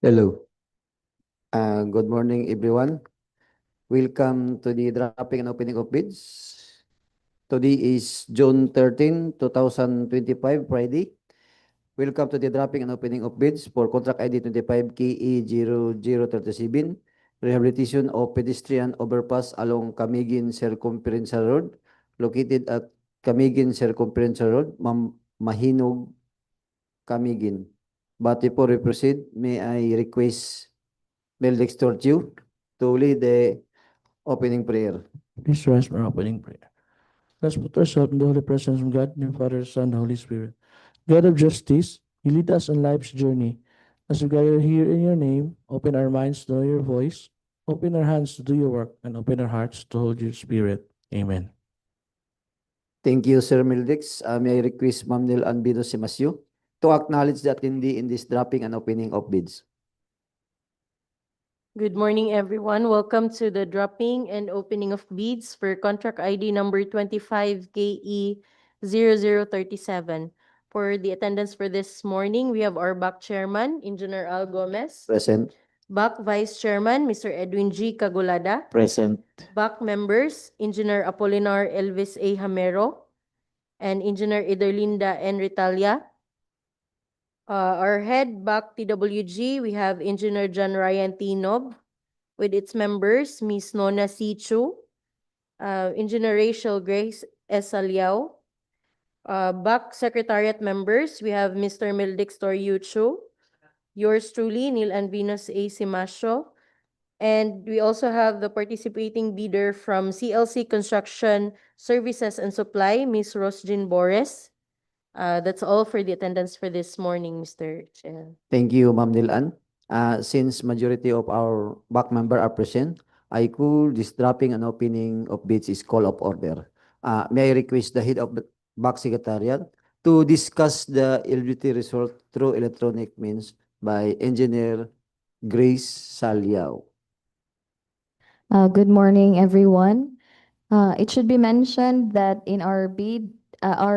Hello. Good morning, everyone. Welcome to the dropping and opening of bids. Today is June 13, 2025, Friday. Welcome to the dropping and opening of bids for contract ID 25KE0037, Rehabilitation of Pedestrian Overpass along Camiguin Circumferential Road, located at Camiguin Circumferential Road, Mahinog, Camiguin. But before we proceed, may I request Mel Dexter Chu to lead the opening prayer. Please rise for our opening prayer. Let's put ourselves in the holy presence of God, the Father, Son, and Holy Spirit. God of justice, you lead us on life's journey. As we gather here in your name, open our minds to know your voice, open our hands to do your work, and open our hearts to hold your spirit. Amen. Thank you, Sir Mildex. May I request Ma'am Nel Anbido Simasyo to acknowledge the attendee in this dropping and opening of bids. Good morning, everyone. Welcome to the dropping and opening of bids for contract ID number 25KE0037. For the attendance for this morning, we have our BAC Chairman, Engineer Al Gomez, Present. BAC Vice Chairman, Mr. Edwin G. Cagulada, Present. BAC Members, Engineer Apolinar Elvis A. Hamero, and Engineer Iderlinda N. Ritalia. Our head BAC TWG, we have Engineer John Ryan T. Nob, with its members, Ms. Nona C. Chu, Engineer Rachel Grace S. Aliao. BAC Secretariat members, we have Mr. Mildixtor Yu Chu, yours truly, Neil Anvinos A. Simasio, and we also have the participating bidder from CLC Construction Services and Supply, Ms. Rosjin Boris. That's all for the attendance for this morning, Mr. Chair. Thank you, Ma'am Nilan. Since majority of our back member are present, I call this dropping and opening of bids is call of order. May I request the head of the back secretariat to discuss the eligibility result through electronic means by Engineer Grace Saliao. Good morning, everyone. It should be mentioned that in our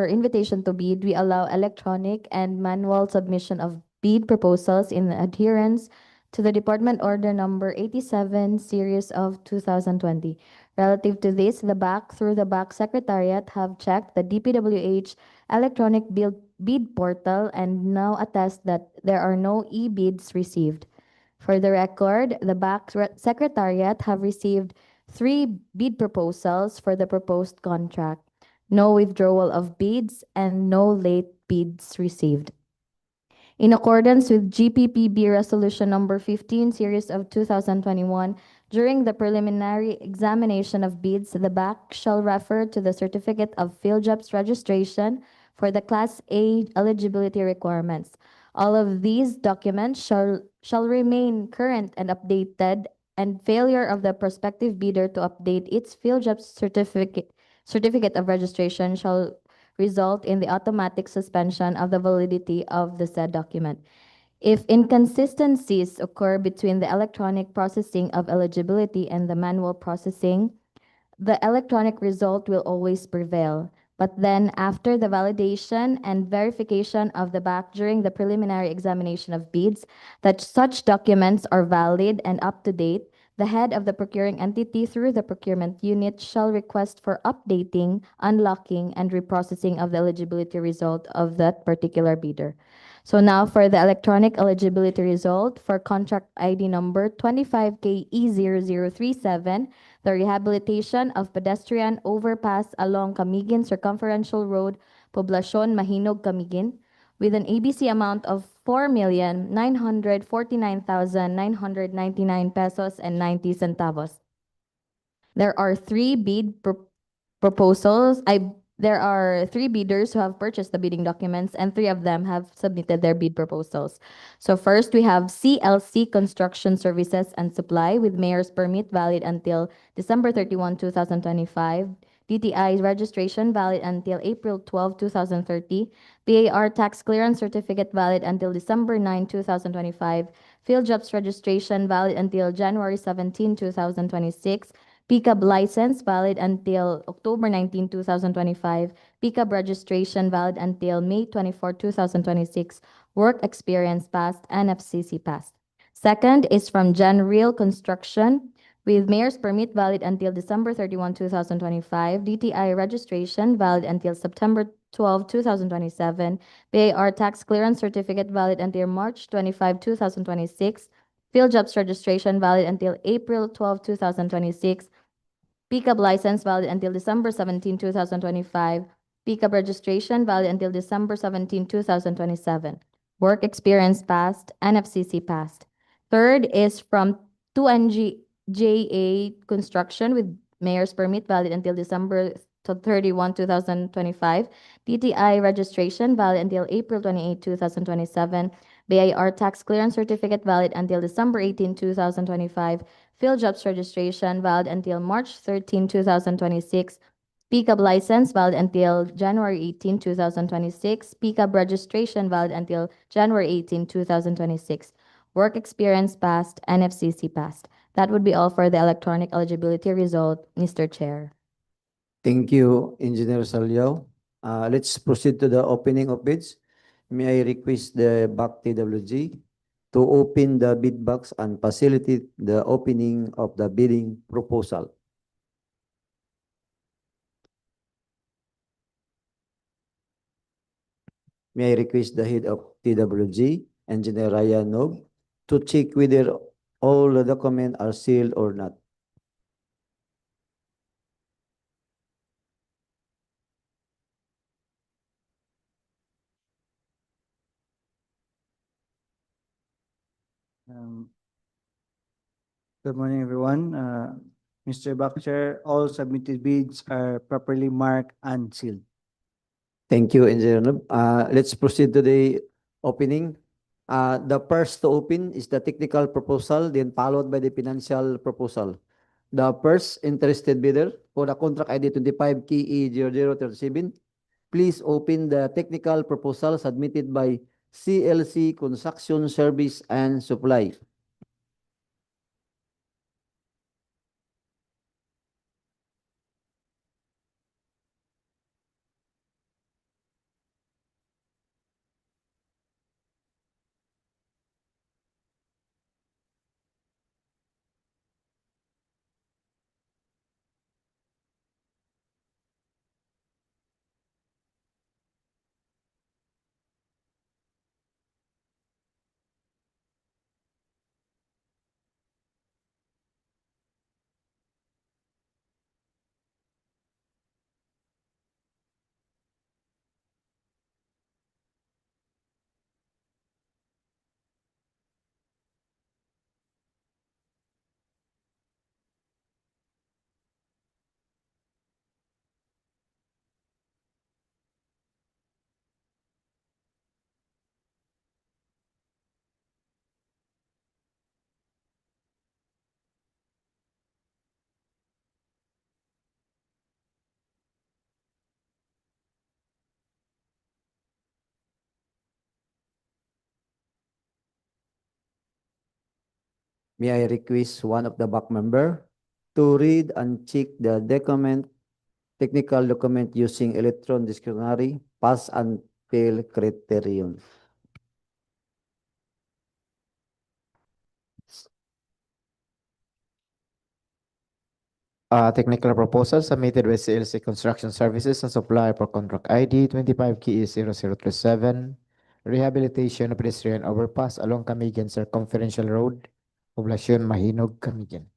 invitation to bid, we allow electronic and manual submission of bid proposals in adherence to the Department Order Number 87, Series of 2020. Relative to this, the BAC, through the BAC Secretariat, have checked the DPWH electronic bid portal and now attest that there are no e-bids received. For the record, the BAC Secretariat have received 3 bid proposals for the proposed contract, no withdrawal of bids, and no late bids received. In accordance with GPPB Resolution Number 15, Series of 2021, during the preliminary examination of bids, the BAC shall refer to the Certificate of Field Jobs Registration for the Class A eligibility requirements. All of these documents shall remain current and updated, and failure of the prospective bidder to update its Field Jobs certificate of registration shall result in the automatic suspension of the validity of the said document. If inconsistencies occur between the electronic processing of eligibility and the manual processing, the electronic result will always prevail. But then, after the validation and verification of the BAC during the preliminary examination of bids, that such documents are valid and up to date, the head of the procuring entity through the procurement unit shall request for updating, unlocking, and reprocessing of the eligibility result of that particular bidder. So now for the electronic eligibility result for contract ID number 25KE0037, the rehabilitation of pedestrian overpass along Camiguin Circumferential Road, Poblacion, Mahinog, Camiguin, with an ABC amount of 4,949,999 pesos and 90 centavos. There are 3 proposals. There are 3 bidders who have purchased the bidding documents, and 3 of them have submitted their bid proposals. So first, we have CLC Construction Services and Supply with mayor's permit valid until December 31, 2025. DTI registration valid until April 12, 2030. PAR tax clearance certificate valid until December 9, 2025. Field jobs registration valid until January 17, 2026. PCAB license valid until October 19, 2025. PCAB registration valid until May 24, 2026. Work experience passed, NFCC passed. Second is from Genreal Construction with mayor's permit valid until December 31, 2025, DTI registration valid until September 12, 2027, BAR tax clearance certificate valid until March 25, 2026, field jobs registration valid until April 12, 2026, pickup license valid until December 17, 2025, pickup registration valid until December 17, 2027. Work experience passed, NFCC passed. Third is from 2NGJA Construction with mayor's permit valid until December 31, 2025. DTI registration valid until April 28, 2027. BIR tax clearance certificate valid until December 18, 2025. Field jobs registration valid until March 13, 2026. Pickup license valid until January 18, 2026. Pickup registration valid until January 18, 2026. Work experience passed, NFCC passed. That would be all for the electronic eligibility result, Mr. Chair. Thank you, Engineer Salyao. Let's proceed to the opening of bids. May I request the BAC TWG to open the bid box and facilitate the opening of the bidding proposal. May I request the head of TWG, Engineer Ryan Nob, to check whether all the documents are sealed or not. Good morning, everyone. Mr. Bakcher, all submitted bids are properly marked and sealed. Thank you, Engineer Nob. Let's proceed to the opening. The first to open is the technical proposal, then followed by the financial proposal. The first interested bidder for the contract ID 25 KE 0037, please open the technical proposal submitted by CLC Construction Service and Supply. May I request one of the back member to read and check the technical document using electron dictionary, pass and fail criterion. Technical proposal submitted by CLC Construction Services and Supply for contract ID 25 KE 0037, Rehabilitation of Pedestrian Overpass along Camiguin Circumferential Road, Poblacion Mahinog, Camiguin.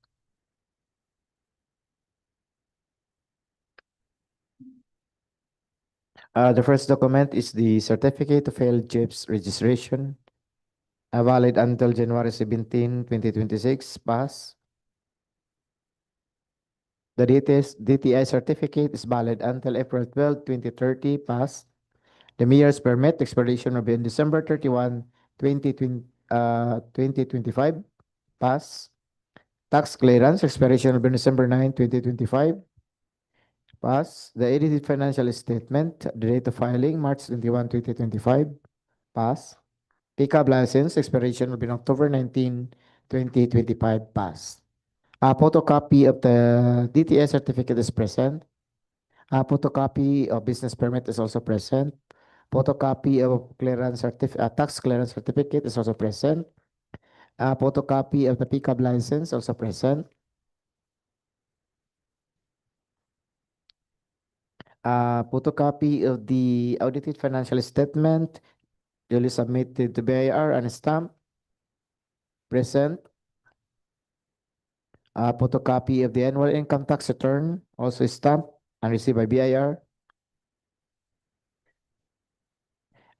The first document is the Certificate of Failed Chips Registration, valid until January 17, 2026, pass. The DTI certificate is valid until April 12, 2030, pass. The mayor's permit expiration will be on December 31, 2025, pass. Tax clearance expiration will be on December 9, 2025, pass. The edited financial statement, the date of filing, March 21, 2025, pass. Pickup license expiration will be on October 19, 2025, pass. A photocopy of the DTI certificate is present. A photocopy of business permit is also present. Photocopy of tax clearance certificate is also present. Photocopy of the pickup license also present. Photocopy of the audited financial statement duly submitted to BIR and stamp present. Photocopy of the annual income tax return also stamped and received by BIR.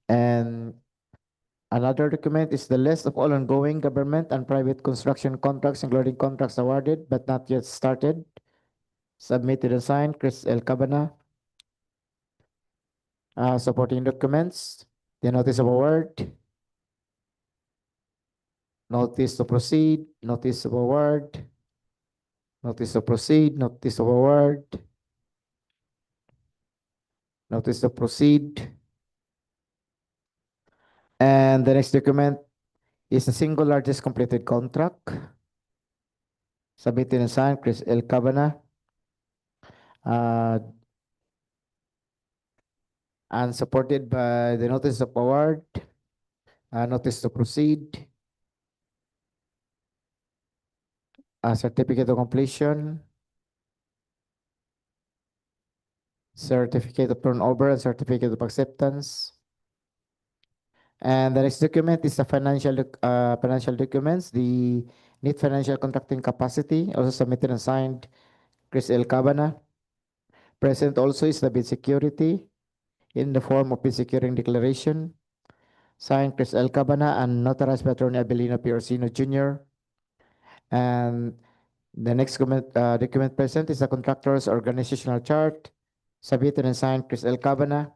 And another document is the list of all ongoing government and private construction contracts, including contracts awarded but not yet started. Submitted and signed, Chris L. Cabana. Supporting documents, the notice of award, notice to proceed, notice of award, notice to proceed, notice of award, notice to proceed. And the next document is the single largest completed contract. Submitted and signed, Chris L. Cabana. And supported by the notice of award, notice to proceed, a certificate of completion, certificate of turnover, and certificate of acceptance. And the next document is the financial documents, the net financial contracting capacity, also submitted and signed, Chris L. Cabana. Present also is the bid security in the form of bid securing declaration, signed Chris L. Cabana and notarized by Attorney Abelino P. Orsino Jr. And the next document present is the contractor's organizational chart, submitted and signed Chris L. Cabana.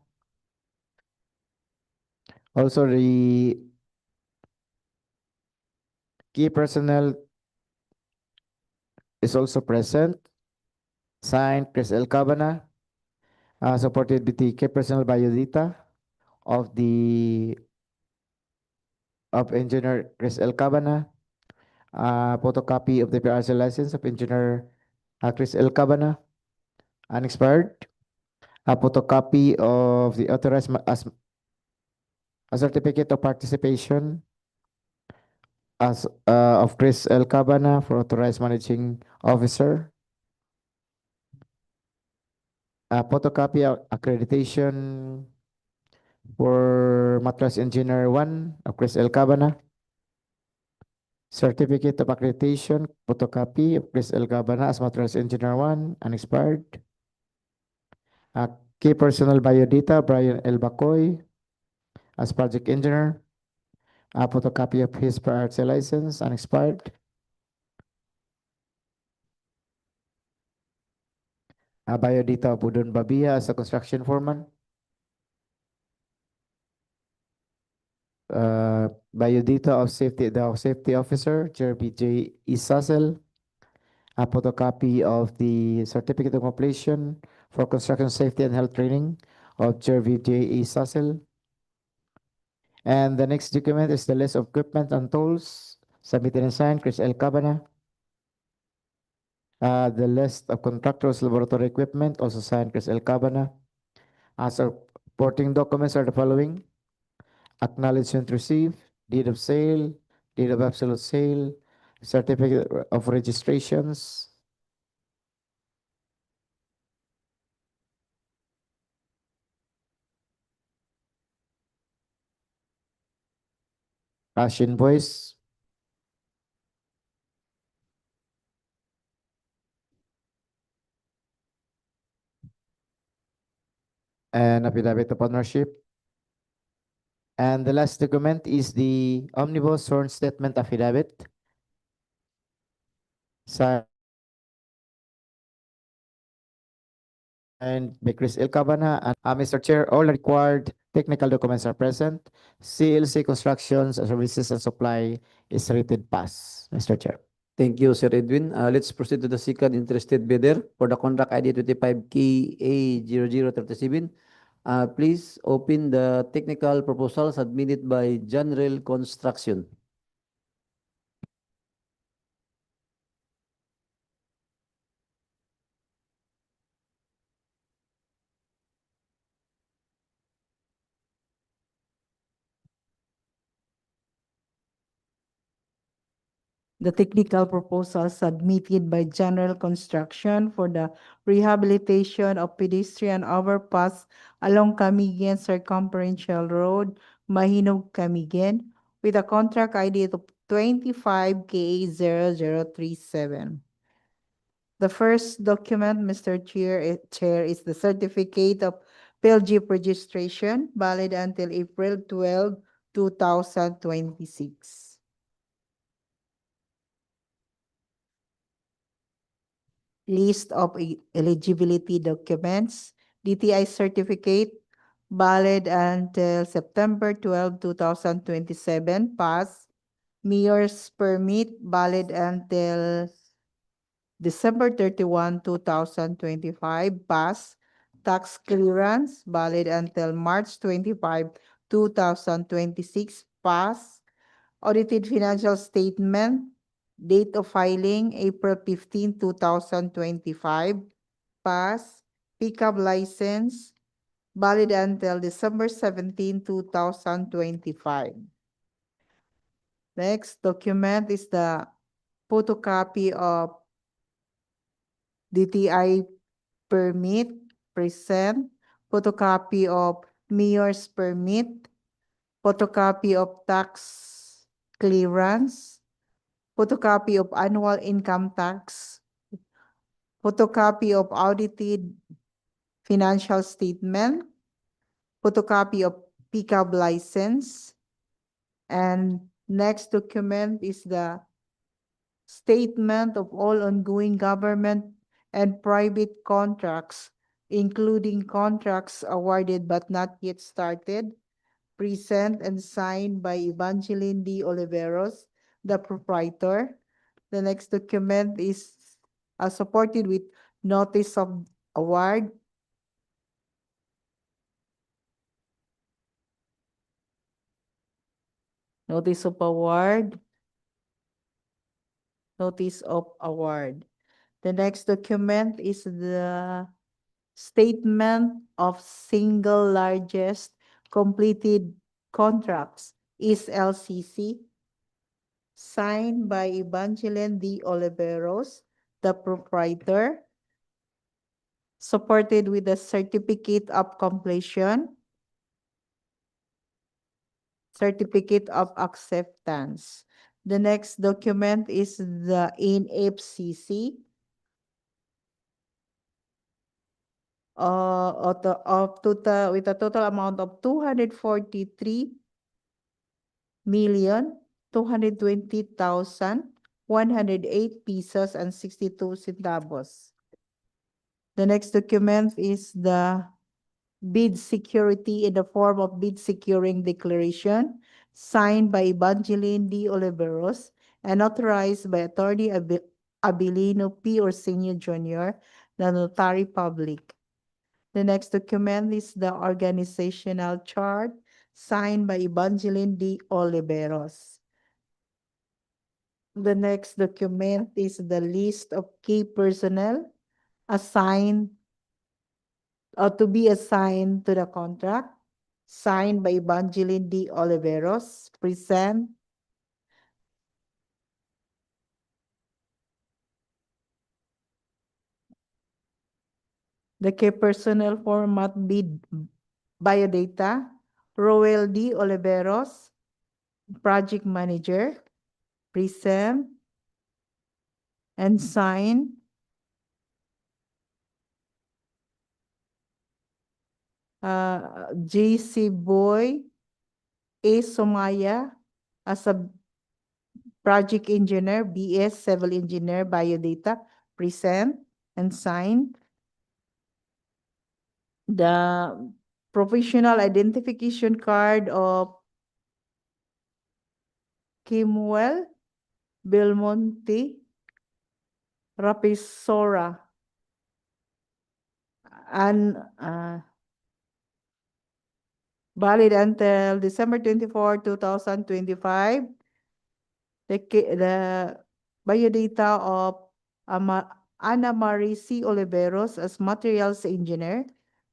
Also, the key personnel is also present, signed Chris L. Cabana, supported with the key personnel biodata of Engineer Chris L. Cabana, photocopy of the PRC license of Engineer Chris L. Cabana, unexpired, a photocopy of the authorized as a certificate of participation as of Chris L. Cabana for authorized managing officer, a photocopy of accreditation for mattress engineer 1 of Chris L. Cabana, certificate of accreditation photocopy of Chris L. Cabana as mattress engineer 1 unexpired, a key personal biodata Brian L. Bacoy as project engineer, a photocopy of his PRC license unexpired, a biodata of Budon Babia as a construction foreman, biodata of the safety officer, Jeremy J. Isasel, a photocopy of the certificate of completion for construction safety and health training of Jeremy J. Isasel. And the next document is the list of equipment and tools submitted and signed, Chris L. Cabana. The list of contractors' laboratory equipment, also signed, Chris L. Cabana. As supporting documents are the following: acknowledgement received, deed of sale, deed of absolute sale, certificate of registrations, cash invoice, and affidavit of ownership. And the last document is the omnibus sworn statement affidavit, signed by Chris L. Cabana. And Mr. Chair, all required technical documents are present. CLC Constructions Services and Supply is rated pass, Mr. Chair. Thank you, Sir Edwin. Let's proceed to the second interested bidder for the contract ID 25KA0037. Please open the technical proposal submitted by General Construction. the technical proposal submitted by General Construction for the rehabilitation of pedestrian overpass along Camiguin Circumferential Road, Mahinog, Camiguin, with a contract ID of 25KA0037. The first document, Mr. Chair, is the certificate of PLG registration valid until April 12, 2026. List of eligibility documents, DTI certificate valid until September 12, 2027, pass. Mayor's permit valid until December 31, 2025, pass. Tax clearance valid until March 25, 2026, pass. Audited financial statement, date of filing, April 15, 2025, pass. Pickup license, valid until December 17, 2025. Next document is the photocopy of DTI permit, present, photocopy of mayor's permit, photocopy of tax clearance, photocopy of annual income tax, photocopy of audited financial statement, photocopy of pickup license, and next document is the statement of all ongoing government and private contracts, including contracts awarded but not yet started, present and signed by Evangeline D. Oliveros, the proprietor. The next document is supported with notice of award. Notice of award. Notice of award. The next document is the statement of single largest completed contracts is LCC, signed by Evangeline D. Oliveros, the proprietor, supported with a certificate of completion, certificate of acceptance. The next document is the NFCC, with a total amount of 243,220,108 pesos and 62 centavos. The next document is the bid security in the form of bid securing declaration signed by Evangeline D. Oliveros and authorized by Attorney Abilino P. Orsenio Jr., the Notary Public. The next document is the organizational chart signed by Evangeline D. Oliveros. The next document is the list of key personnel assigned or to be assigned to the contract, signed by Evangeline D. Oliveros, present. The key personnel format be biodata, Roel D. Oliveros, project manager, present, and sign. JC Boy A. Somaya as a project engineer, BS civil engineer, biodata, present and sign. The professional identification card of Kimuel Belmonte Rapisora and valid until December 24, 2025. The biodata of Ana Marie C. Oliveros as materials engineer,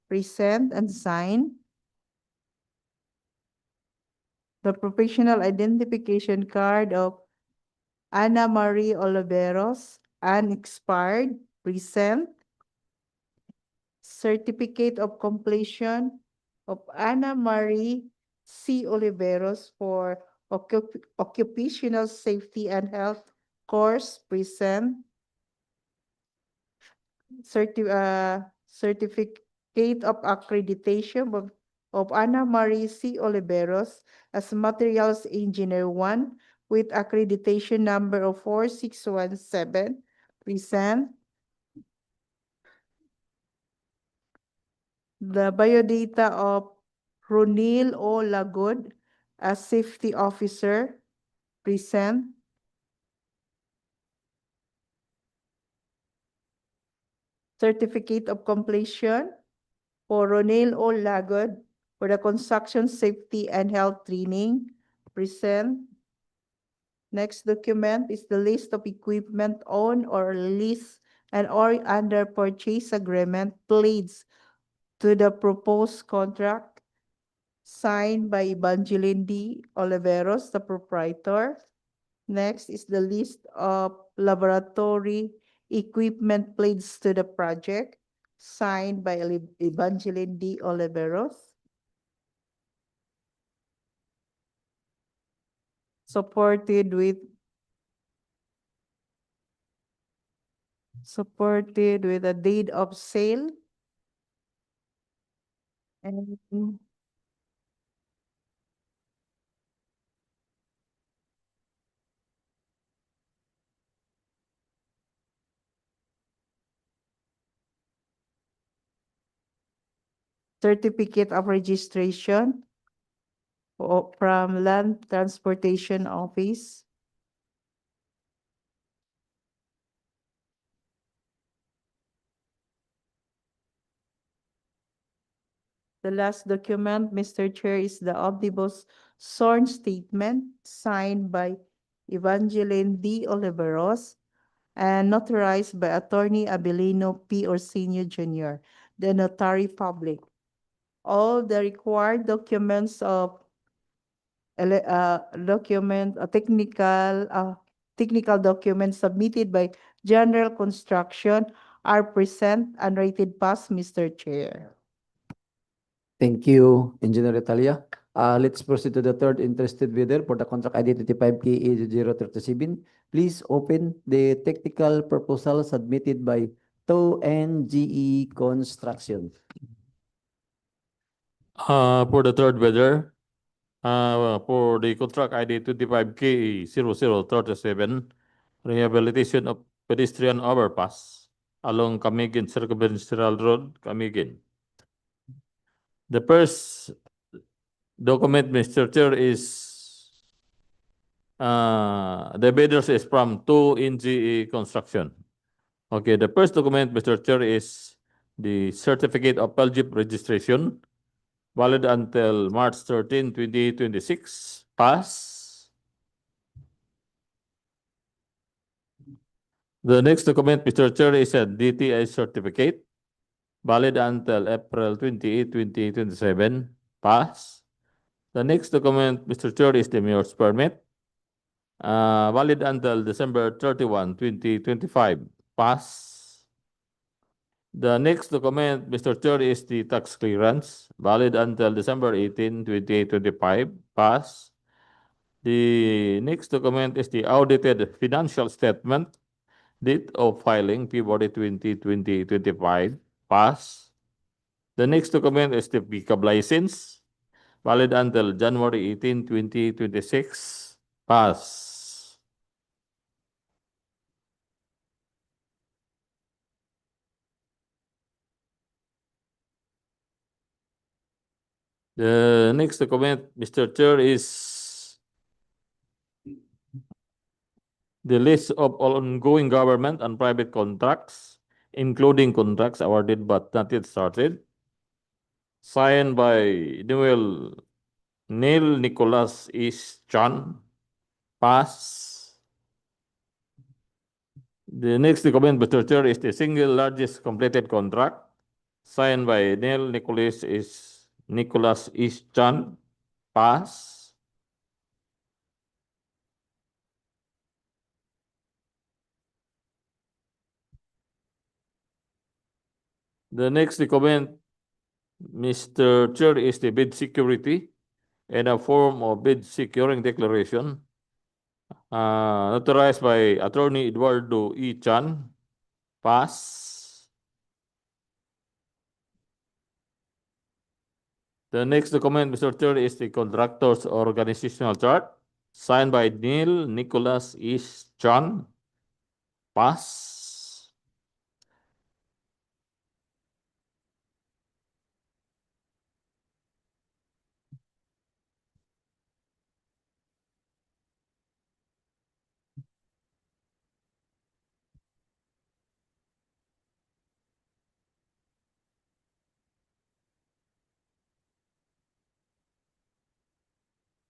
present and sign. The professional identification card of Ana Marie Oliveros, unexpired, present. Certificate of completion of Ana Marie C. Oliveros for occupational safety and health course, present. Certificate of accreditation of Ana Marie C. Oliveros as Materials Engineer 1 with accreditation number of 4617, present. The biodata of Ronil O. Lagod as Safety Officer, present. Certificate of completion for Ronil O. Lagod for the construction safety and health training, present. Next document is the list of equipment owned or leased and or under purchase agreement plates to the proposed contract signed by Evangeline D. Oliveros, the proprietor. Next is the list of laboratory equipment plates to the project signed by Evangeline D. Oliveros. Supported with a date of sale and certificate of registration from Land Transportation Office. The last document, Mr. Chair, is the omnibus sworn statement signed by Evangeline D. Oliveros and notarized by Attorney Abilino P. Orsino Jr., the notary public. All the required documents of technical documents submitted by General Construction are present and rated pass, Mr. Chair. Thank you, Engineer Italia. Let's proceed to the third interested bidder for the contract ID 25KE037. Please open the technical proposal submitted by TOW and GE Construction. For the third bidder, for the contract ID 25KE0037, rehabilitation of pedestrian overpass along Camiguin Circumferential Road, Camiguin. The first document, Mr. Chair, is the bidders is from TOW in GE Construction. Okay, the first document, Mr. Chair, is the certificate of LGIP registration, valid until March 13, 2026, pass. The next document, Mr. Chair, is a DTI certificate, valid until April 28, 2027, pass. The next document, Mr. Chair, is the mayor's permit, valid until December 31, 2025, pass. The next document, Mr. Chair, is the tax clearance, valid until December 18, 2025, pass. The next document is the audited financial statement, date of filing February 20, 2025, pass. The next document is the pickup license, valid until January 18, 2026, pass. The next document, Mr. Chair, is the list of all ongoing government and private contracts, including contracts awarded but not yet started, signed by Neil Nicholas Is Chan, pass. The next document, Mr. Chair, is the single largest completed contract, signed by Neil Nicholas Is Chan, pass. The next document, Mr. Chair, is the bid security in a form of bid securing declaration, notarized by Attorney Eduardo E. Chan. Pass. The next document, Mr. Chair, is the contractor's organizational chart, signed by Neil Nicholas East Chan. Pass.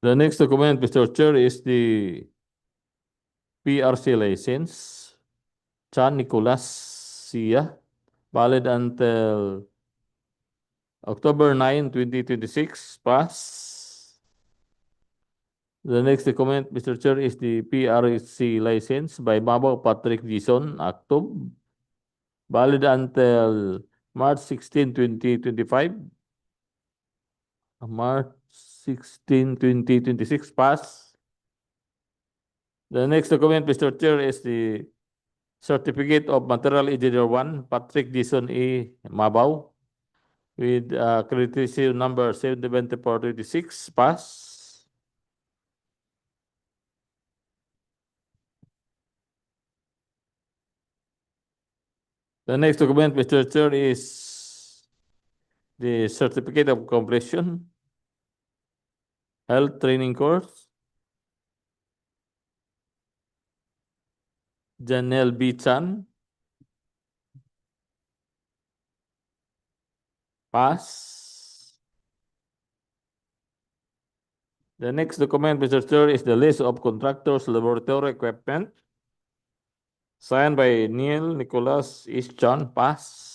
The next document, Mr. Chair, is the PRC license, Chan Nicolas Sia, valid until October 9, 2026. Pass. The next document, Mr. Chair, is the PRC license by Mabaw Patrick Dison Actum, valid until March 16, 2025. March 16, 2026. Pass. The next document, Mr. Chair, is the Certificate of Material Engineer 1, Patrick Dison E. Mabaw, with accreditation number 77426. Pass. The next document, Mr. Chair, is the Certificate of Completion, Health Training Course, Janelle B. Chan. Pass. The next document, Mr. Chair, is the list of contractors' laboratory equipment, signed by Neil Nicholas East Chan. Pass.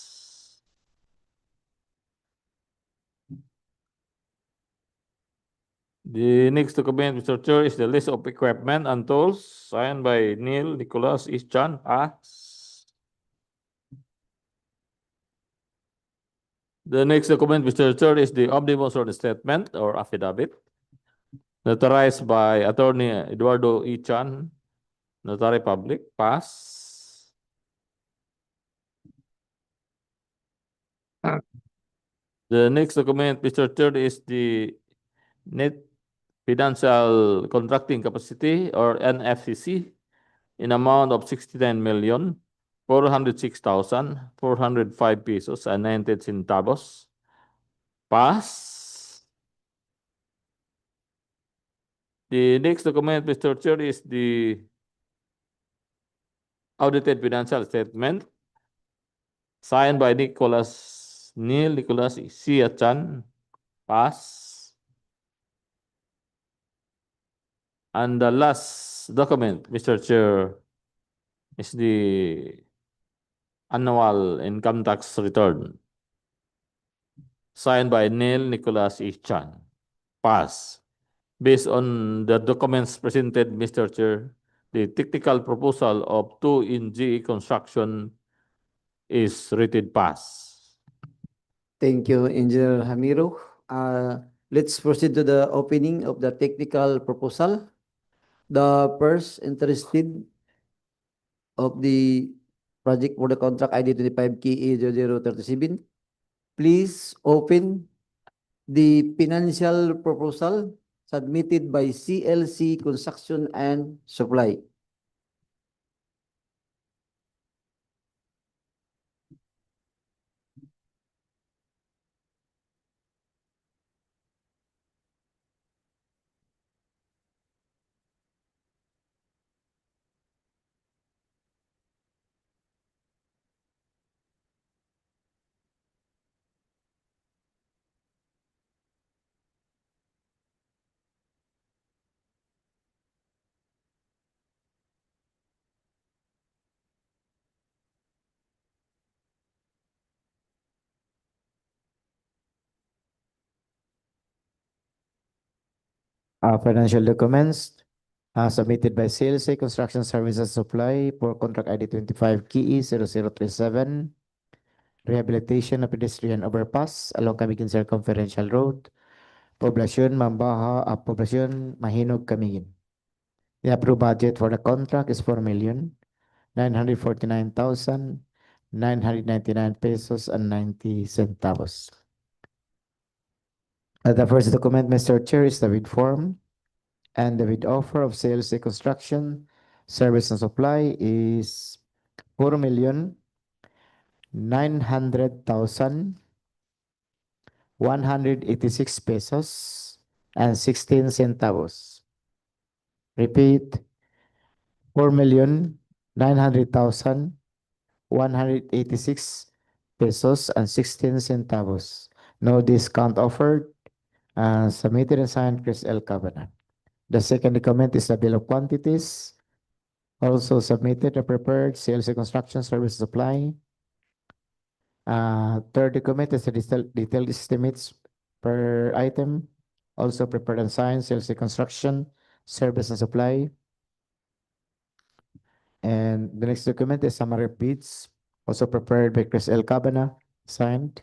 The next document, Mr. Chair, is the list of equipment and tools, signed by Neil Nicholas East Chan. Pass. The next document, Mr. Chair, is the omnibus or the statement or affidavit, notarized by Attorney Eduardo E. Chan, Notary Public. Pass. The next document, Mr. Chair, is the net financial contracting capacity or NFCC in amount of 69,406,405 pesos and 90 centavos. Pass. The next document, Mr. Chair, is the audited financial statement, signed by Neil Nicholas Sia Chan. Pass. And the last document, Mr. Chair, is the annual income tax return, signed by Neil Nicholas E. Chan. Pass. Based on the documents presented, Mr. Chair, the technical proposal of 2 in GE construction is rated pass. Thank you, Engineer Hamiro. Let's proceed to the opening of the technical proposal. The first interested of the project for the contract ID 25 KE 0037, please open the financial proposal submitted by CLC Construction and Supply. Financial documents submitted by CLC Construction Services Supply for contract ID 25 KE 0037, Rehabilitation of Pedestrian Overpass along Camiguin Circumferential Road, Poblacion Poblacion Mahinog, Camiguin. The approved budget for the contract is 4,949,999 pesos and 90 centavos. The first document, Mr. Chair, is the bid form, and the bid offer of sales and construction, service and supply is 4,900,186 pesos and 16 centavos. Repeat, 4,900,186 pesos and 16 centavos. No discount offered. Submitted and signed, Chris L. Cavanagh. The second document is the bill of quantities. Also submitted and prepared, sales and construction, service supply. Third document is the detailed estimates per item. Also prepared and signed, sales and construction, service and supply. And the next document is summary of bids, also prepared by Chris L. Cavanagh, signed.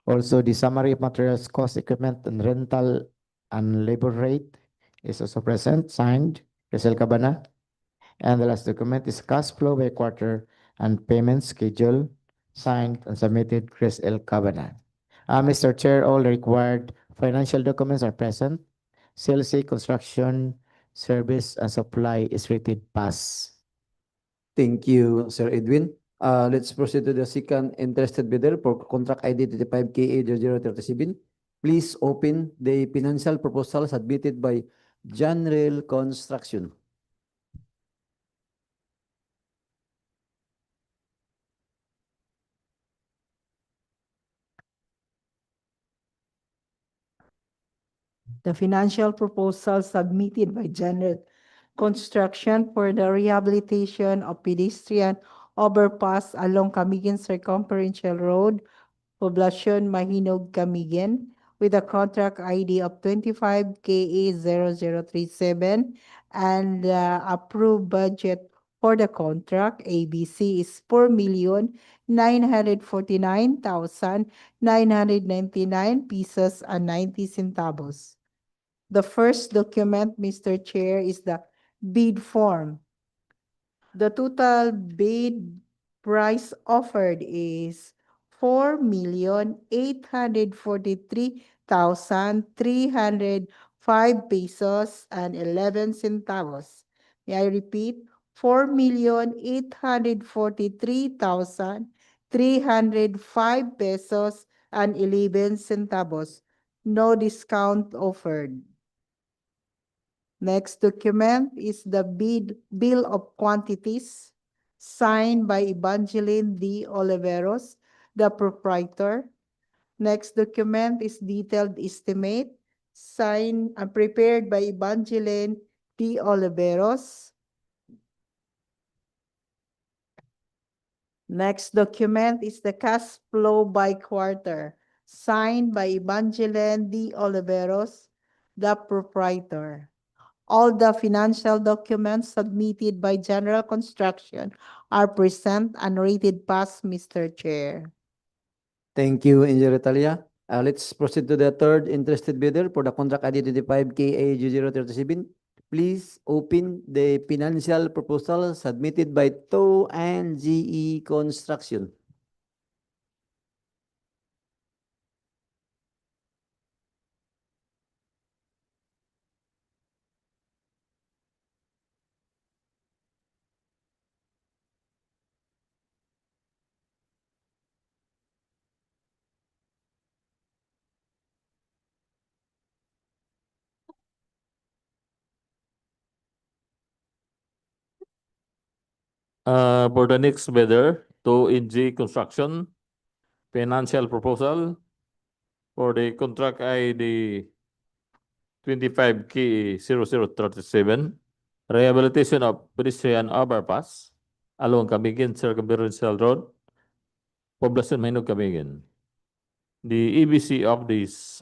Also, the summary of materials, cost, equipment, and rental and labor rate is also present, signed, Chris L. Cavanagh. And the last document is cash flow by quarter and payment schedule, signed and submitted, Chris L. Cavanagh. Mr. Chair, all the required financial documents are present. CLC construction, service, and supply is rated pass. Thank you, Sir Edwin. Let's proceed to the second interested bidder for contract ID 25KA0037. Please open the financial proposal submitted by General Construction. The financial proposal submitted by General Construction for the rehabilitation of pedestrian overpass along Camiguin Circumferential Road, Poblacion Mahinog, Camiguin, with a contract ID of 25KA0037, and the approved budget for the contract, ABC, is 4,949,999 pesos and 90 centavos. The first document, Mr. Chair, is the bid form. The total bid price offered is 4,843,305 pesos and 11 centavos. May I repeat? 4,843,305 pesos and 11 centavos. No discount offered. Next document is the bill of quantities signed by Evangeline D. Oliveros, the proprietor. Next document is detailed estimate signed and prepared by Evangeline D. Oliveros. Next document is the cash flow by quarter signed by Evangeline D. Oliveros, the proprietor. All the financial documents submitted by General Construction are present and rated pass, Mr. Chair. Thank you, Engineer Talia. Let's proceed to the third interested bidder for the contract ID 25KA0037. Please open the financial proposal submitted by TO and GE Construction. For the next bidder, to NG Construction, financial proposal for the contract ID 25K0037, rehabilitation of pedestrian overpass along Camiguin Circumferential Road, Poblacion Mahinog, Camiguin. The EBC of this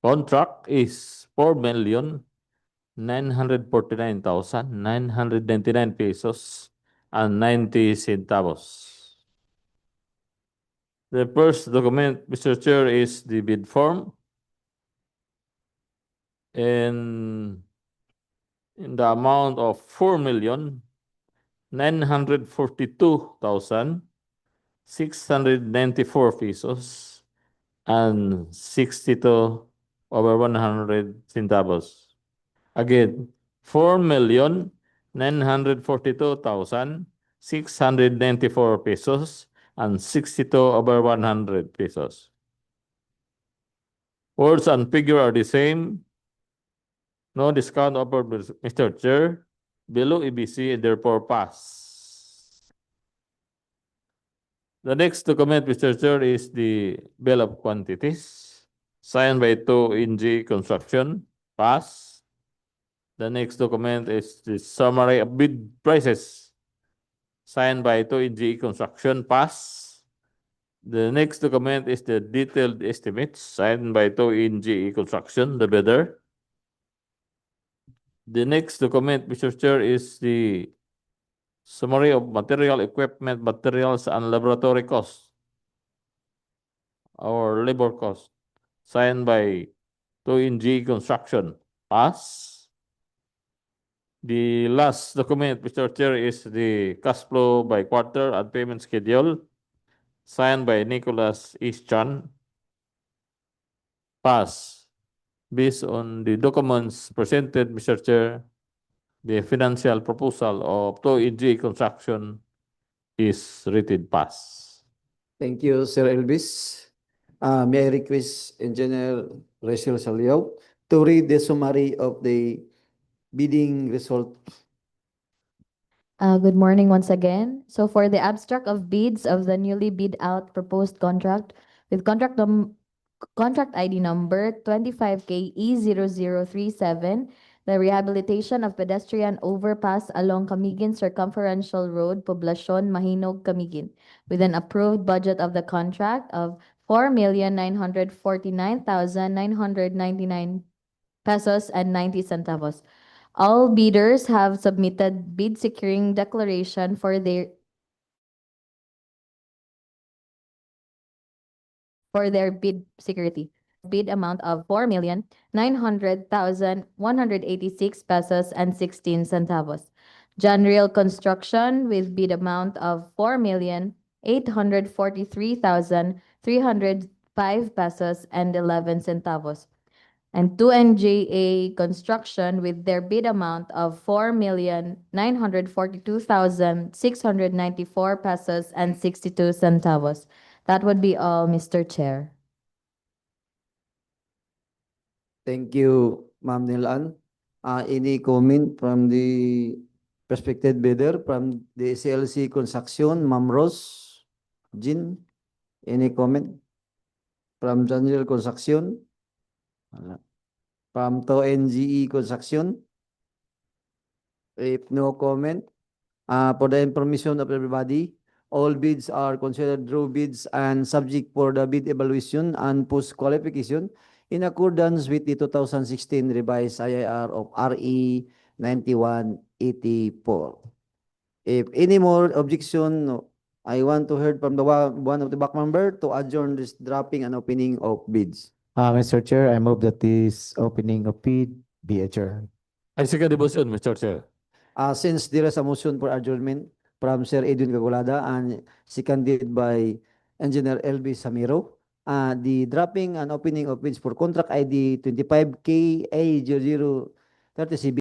contract is 4,949,999 pesos and 90 centavos. The first document, Mr. Chair, is the bid form. And in the amount of 4,942,694 pesos and 62/100 centavos. Again, 4,942,694 pesos and 62/100 pesos. Words and figure are the same. No discount offered, Mr. Chair. Below EBC and therefore pass. The next document, Mr. Chair, is the bill of quantities signed by 2NG Construction. Pass. The next document is the summary of bid prices signed by 2NG Construction. Pass. The next document is the detailed estimates signed by 2NG Construction, the bidder. The next document, Mr. Chair, is the summary of material, equipment, materials, and laboratory costs or labor costs signed by 2NG Construction. Pass. The last document, Mr. Chair, is the cash flow by quarter and payment schedule signed by Nicholas Ischan. Pass. Based on the documents presented, Mr. Chair, the financial proposal of 2NG Construction is rated pass. Thank you, Sir Elvis. May I request Engineer Rachel Saliao to read the summary of the bidding result. Good morning once again. So for the abstract of bids of the newly bid out proposed contract with contract ID number 25KE0037, the rehabilitation of pedestrian overpass along Camiguin Circumferential Road, Poblacion, Mahinog, Camiguin, with an approved budget of the contract of 4,949,999 pesos and 90 centavos. All bidders have submitted bid securing declaration for their bid security. Bid amount of 4,900,186 pesos and 16 centavos. General construction with bid amount of 4,843,305 pesos and 11 centavos. And 2NJA construction with their bid amount of 4,942,694 pesos and 62 centavos. That would be all, Mr. Chair. Thank you, Ma'am Nilan. Any comment from the prospective bidder from the SLC Construction, Ma'am Rose, Jean? Any comment? From General Construction? Wala. From 2NGE Construction? If no comment, for the information of everybody, all bids are considered draw bids and subject for the bid evaluation and post-qualification in accordance with the 2016 revised IIR of RE 9184. If any more objection, I want to hear from the one of the back member to adjourn this dropping and opening of bids. Mr. Chair, I move that this opening of bid be adjourned. I second the motion, Mr. Chair. Since there is a motion for adjournment from Sir Edwin Cagulada and seconded by Engineer LB Samiro, the dropping and opening of bids for contract ID 25KA0030CB